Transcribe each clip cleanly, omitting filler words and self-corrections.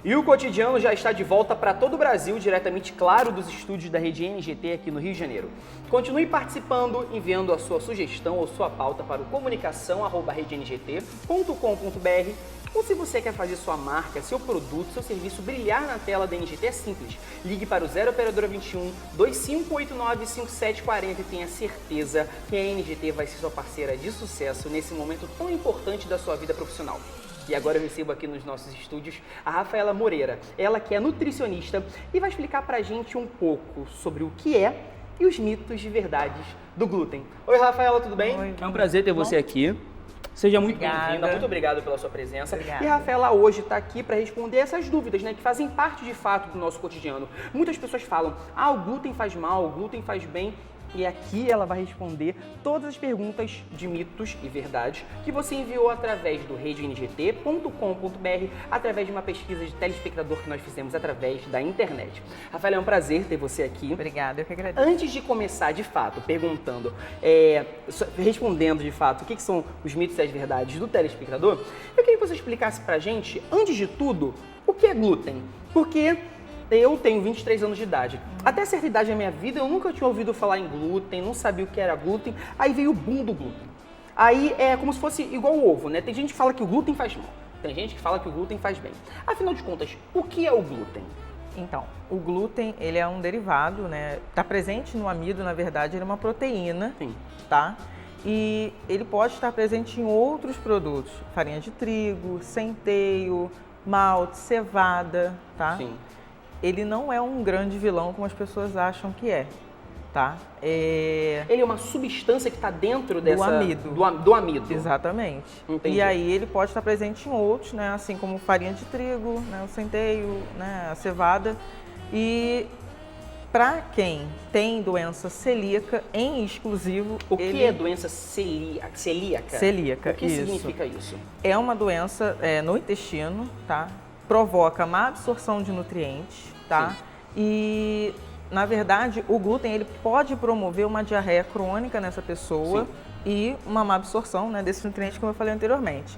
E o Cotidiano já está de volta para todo o Brasil, diretamente, claro, dos estúdios da Rede NGT aqui no Rio de Janeiro. Continue participando, enviando a sua sugestão ou sua pauta para o comunicação@redengT.com.br. Ou se você quer fazer sua marca, seu produto, seu serviço brilhar na tela da NGT, é simples. Ligue para o 0 Operadora 21 2589 5740 e tenha certeza que a NGT vai ser sua parceira de sucesso nesse momento tão importante da sua vida profissional. E agora eu recebo aqui nos nossos estúdios a Rafaela Moreira, ela que é nutricionista e vai explicar pra gente um pouco sobre o que é e os mitos de verdades do glúten. Oi, Rafaela, tudo bem? Oi, é um prazer ter você aqui. Seja muito Obrigada. bem-vinda, muito obrigado pela sua presença. Obrigada. E a Rafaela hoje está aqui para responder essas dúvidas, né, que fazem parte de fato do nosso cotidiano. Muitas pessoas falam, o glúten faz mal, o glúten faz bem. E aqui ela vai responder todas as perguntas de mitos e verdades que você enviou através do redengT.com.br, através de uma pesquisa de telespectador que nós fizemos através da internet. Rafaela, é um prazer ter você aqui. Obrigada, eu que agradeço. Antes de começar, de fato, perguntando, respondendo de fato o que são os mitos e as verdades do telespectador, eu queria que você explicasse pra gente, antes de tudo, o que é glúten. Porque eu tenho 23 anos de idade. Até certa idade da minha vida, eu nunca tinha ouvido falar em glúten, não sabia o que era glúten. Aí veio o boom do glúten. Aí é como se fosse igual o ovo, né? Tem gente que fala que o glúten faz mal, tem gente que fala que o glúten faz bem. Afinal de contas, o que é o glúten? Então, o glúten, ele é um derivado, né? Está presente no amido, na verdade, ele é uma proteína, Sim. Tá? E ele pode estar presente em outros produtos, farinha de trigo, centeio, malte, cevada, tá? Sim. Ele não é um grande vilão como as pessoas acham que é, tá? Ele é uma substância que está dentro do amido. Do amido. Exatamente. Entendi. E aí ele pode estar presente em outros, né? Assim como farinha de trigo, né? O centeio, né? A cevada. E para quem tem doença celíaca, em exclusivo... O que é doença celíaca? Celíaca, O que isso. significa isso? É uma doença no intestino, tá? Provoca má absorção de nutrientes, tá? Sim. E, na verdade, o glúten ele pode promover uma diarreia crônica nessa pessoa. Sim. E uma má absorção, né, desses nutrientes, como eu falei anteriormente.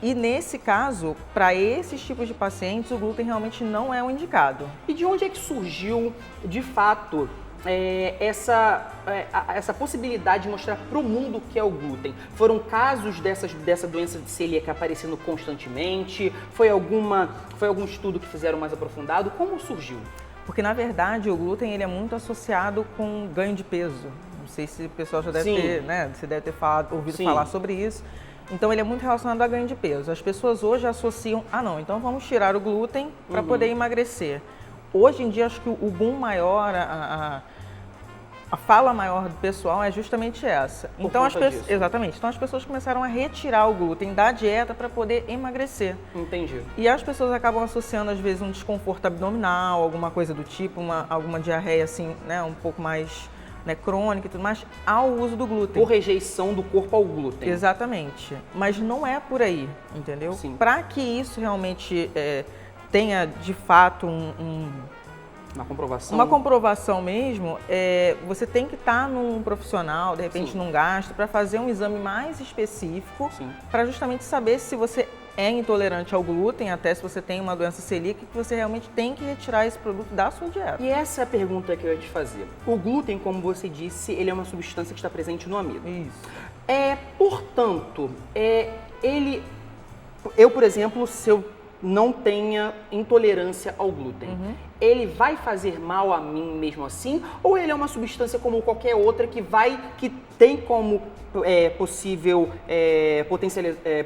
E nesse caso, para esses tipos de pacientes, o glúten realmente não é o indicado. E de onde é que surgiu, de fato, essa possibilidade de mostrar para o mundo o que é o glúten? Foram casos dessa doença de celíaca aparecendo constantemente? Foi algum estudo que fizeram mais aprofundado? Como surgiu? Porque, na verdade, o glúten ele é muito associado com ganho de peso. Não sei se o pessoal já deve ter, né? Você deve ter ouvido falar sobre isso. Então, ele é muito relacionado a ganho de peso. As pessoas hoje associam, não, então vamos tirar o glúten para poder emagrecer. Hoje em dia, acho que o boom maior, a fala maior do pessoal é justamente essa. Então, exatamente. Então, as pessoas começaram a retirar o glúten da dieta para poder emagrecer. Entendi. E as pessoas acabam associando, às vezes, um desconforto abdominal, alguma coisa do tipo, alguma diarreia, assim, né, um pouco mais... né, crônica e tudo mais, ao uso do glúten. Por rejeição do corpo ao glúten. Exatamente. Mas não é por aí, entendeu? Sim. Para que isso realmente tenha, de fato, uma comprovação mesmo, você tem que estar num profissional, de repente num gastro, para fazer um exame mais específico, para justamente saber se você é intolerante ao glúten, até se você tem uma doença celíaca, que você realmente tem que retirar esse produto da sua dieta. E essa é a pergunta que eu ia te fazer. O glúten, como você disse, ele é uma substância que está presente no amido. Isso. Portanto, eu, por exemplo, se eu não tenha intolerância ao glúten, ele vai fazer mal a mim mesmo assim? Ou ele é uma substância como qualquer outra que tem como possível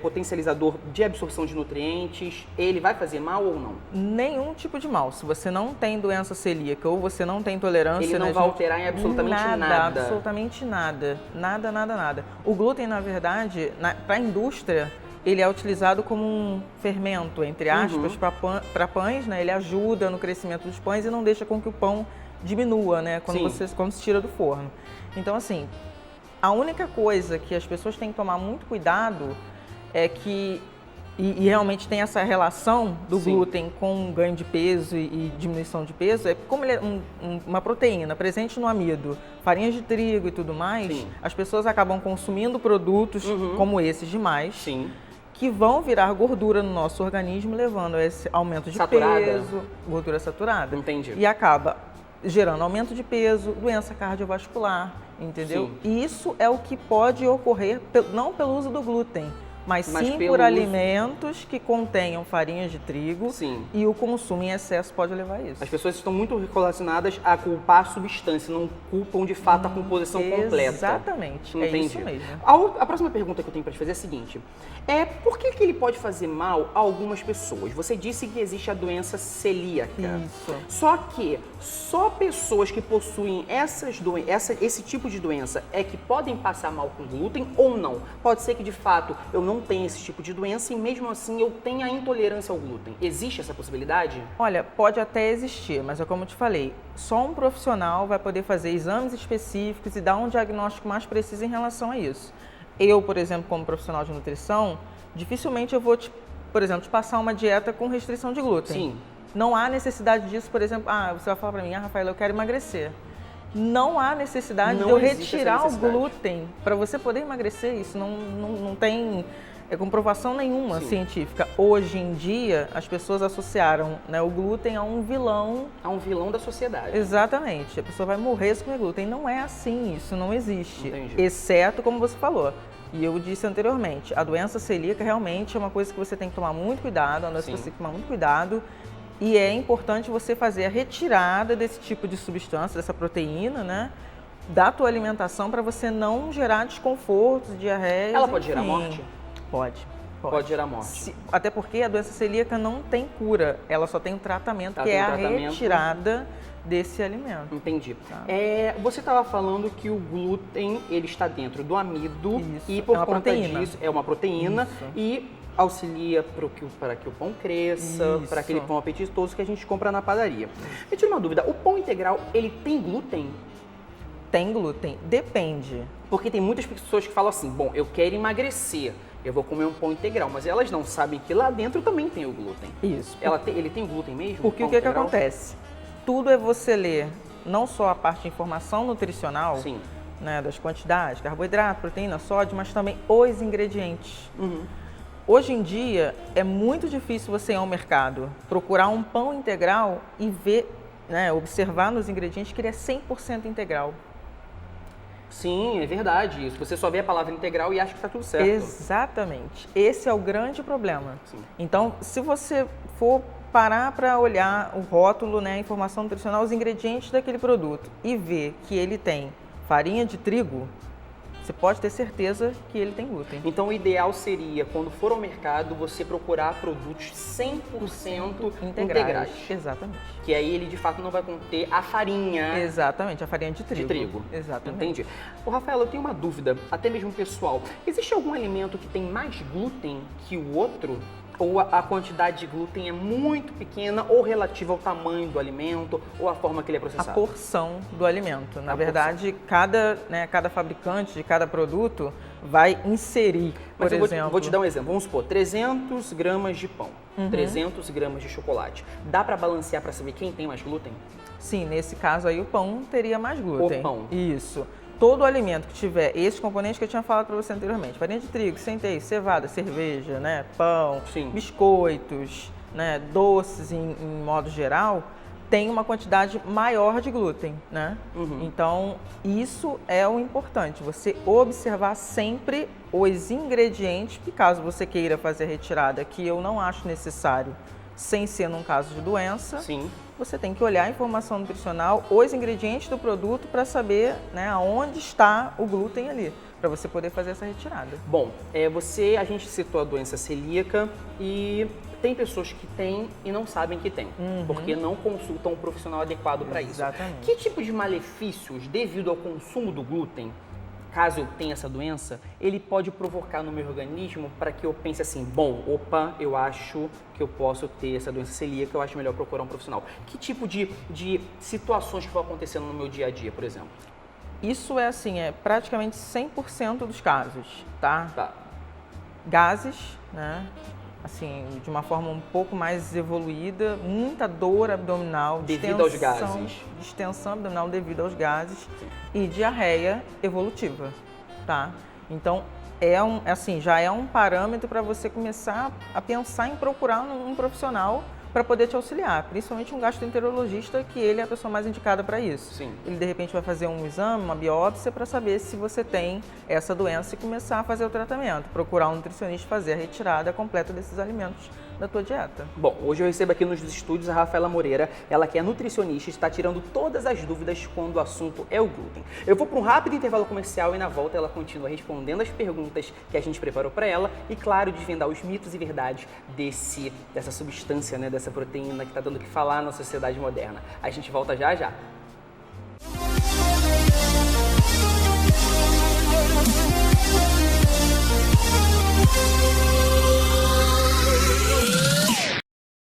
potencializador de absorção de nutrientes? Ele vai fazer mal ou não? Nenhum tipo de mal. Se você não tem doença celíaca ou você não tem intolerância... Ele não vai alterar em absolutamente nada. Absolutamente nada. Nada, nada, nada. O glúten, na verdade, para a indústria, ele é utilizado como um fermento, entre aspas, para pães, né? Ele ajuda no crescimento dos pães e não deixa com que o pão diminua, né? Quando se tira do forno. Então, assim, a única coisa que as pessoas têm que tomar muito cuidado é que, e realmente tem essa relação do glúten com ganho de peso e diminuição de peso, como ele é uma proteína presente no amido, farinhas de trigo e tudo mais, as pessoas acabam consumindo produtos como esses demais. que vão virar gordura no nosso organismo, levando a esse aumento de peso, gordura saturada. Entendi. E acaba gerando aumento de peso, doença cardiovascular, entendeu? Sim. Isso é o que pode ocorrer, não pelo uso do glúten, mas sim por alimentos que contenham farinhas de trigo. Sim. E o consumo em excesso pode levar a isso. As pessoas estão muito relacionadas a culpar a substância, não culpam de fato a composição completa. Exatamente, Entendi. é isso mesmo. A próxima pergunta que eu tenho para te fazer é a seguinte: por que ele pode fazer mal a algumas pessoas? Você disse que existe a doença celíaca. Isso. Só que só pessoas que possuem esse tipo de doença é que podem passar mal com glúten ou não? Pode ser que de fato eu não tenha esse tipo de doença e mesmo assim eu tenha intolerância ao glúten. Existe essa possibilidade? Olha, pode até existir, mas é como eu te falei, só um profissional vai poder fazer exames específicos e dar um diagnóstico mais preciso em relação a isso. Eu, por exemplo, como profissional de nutrição, dificilmente eu vou, por exemplo, te passar uma dieta com restrição de glúten. Sim. Não há necessidade disso, por exemplo, você vai falar para mim, Rafaela, eu quero emagrecer. Não há necessidade de eu retirar o glúten para você poder emagrecer. Isso não tem comprovação nenhuma científica. Hoje em dia, as pessoas associaram, né, o glúten a um vilão. A um vilão da sociedade. Exatamente. A pessoa vai morrer se comer glúten. Não é assim, isso não existe. Entendi. Exceto, como você falou, e eu disse anteriormente, a doença celíaca realmente é uma coisa que você tem que tomar muito cuidado, uma doença que você tem que tomar muito cuidado. E é importante você fazer a retirada desse tipo de substância, dessa proteína, né, da tua alimentação para você não gerar desconfortos, diarreia. Ela pode gerar morte? Pode. Pode gerar morte. Até porque a doença celíaca não tem cura, ela só tem um tratamento, Ela que tem é um a tratamento. retirada desse alimento. Entendi. Tá. Você estava falando que o glúten ele está dentro do amido. Isso. E por É uma conta proteína. disso é uma proteína Isso. e auxilia para que o pão cresça, Isso. para aquele pão apetitoso que a gente compra na padaria. Me tira uma dúvida, o pão integral ele tem glúten? Tem glúten? Depende. Porque tem muitas pessoas que falam assim, bom, eu quero emagrecer, eu vou comer um pão integral, mas elas não sabem que lá dentro também tem o glúten. Isso. Ele tem glúten mesmo? Porque o que acontece? Tudo é você ler não só a parte de informação nutricional, Sim. né, das quantidades, carboidrato, proteína, sódio, mas também os ingredientes. Uhum. Hoje em dia é muito difícil você ir ao mercado, procurar um pão integral e ver, né, observar nos ingredientes que ele é 100% integral. Sim, é verdade isso. Você só vê a palavra integral e acha que está tudo certo. Exatamente. Esse é o grande problema. Sim. Então, se você for parar para olhar o rótulo, né, a informação nutricional, os ingredientes daquele produto e ver que ele tem farinha de trigo, você pode ter certeza que ele tem glúten. Então, o ideal seria, quando for ao mercado, você procurar produtos 100% integrais. Exatamente. Que aí ele, de fato, não vai conter a farinha Exatamente, a farinha de trigo. de trigo. Exatamente. Entendi. Ô, Rafael, eu tenho uma dúvida, até mesmo pessoal. Existe algum alimento que tem mais glúten que o outro? Ou a quantidade de glúten é muito pequena ou relativa ao tamanho do alimento ou à forma que ele é A processado? porção do alimento. Na A verdade, cada fabricante de cada produto vai inserir, Mas por eu exemplo... vou te dar um exemplo. Vamos supor, 300 gramas de pão, 300 gramas de chocolate. Dá para balancear para saber quem tem mais glúten? Sim, nesse caso aí o pão teria mais glúten. O pão. Isso. Todo alimento que tiver esses componentes que eu tinha falado para você anteriormente, farinha de trigo, centeio, cevada, cerveja, né, pão, Sim. biscoitos, né, doces em modo geral, tem uma quantidade maior de glúten, né? Então, isso é o importante, você observar sempre os ingredientes, que caso você queira fazer a retirada, que eu não acho necessário, sem ser num caso de doença, Sim. você tem que olhar a informação nutricional, os ingredientes do produto para saber, né, aonde está o glúten ali, para você poder fazer essa retirada. Bom, a gente citou a doença celíaca e tem pessoas que têm e não sabem que têm, porque não consultam um profissional adequado para isso. Exatamente. Que tipo de malefícios, devido ao consumo do glúten, caso eu tenha essa doença, ele pode provocar no meu organismo para que eu pense assim, bom, opa, eu acho que eu posso ter essa doença celíaca, eu acho melhor procurar um profissional. Que tipo de situações que vão acontecendo no meu dia a dia, por exemplo? Isso é assim, é praticamente 100% dos casos, tá? Tá. Gases, né? Assim, de uma forma um pouco mais evoluída, muita dor abdominal, Devido aos gases. Distensão abdominal devido aos gases e diarreia evolutiva, tá? Então, já é um parâmetro para você começar a pensar em procurar um profissional para poder te auxiliar, principalmente um gastroenterologista, que ele é a pessoa mais indicada para isso. Sim. Ele, de repente, vai fazer um exame, uma biópsia, para saber se você tem essa doença e começar a fazer o tratamento. Procurar um nutricionista fazer a retirada completa desses alimentos da tua dieta. Bom, hoje eu recebo aqui nos estúdios a Rafaela Moreira, ela que é nutricionista e está tirando todas as dúvidas quando o assunto é o glúten. Eu vou para um rápido intervalo comercial e na volta ela continua respondendo as perguntas que a gente preparou para ela e, claro, desvendar os mitos e verdades dessa substância, né, dessa proteína que está dando o que falar na sociedade moderna. A gente volta já já.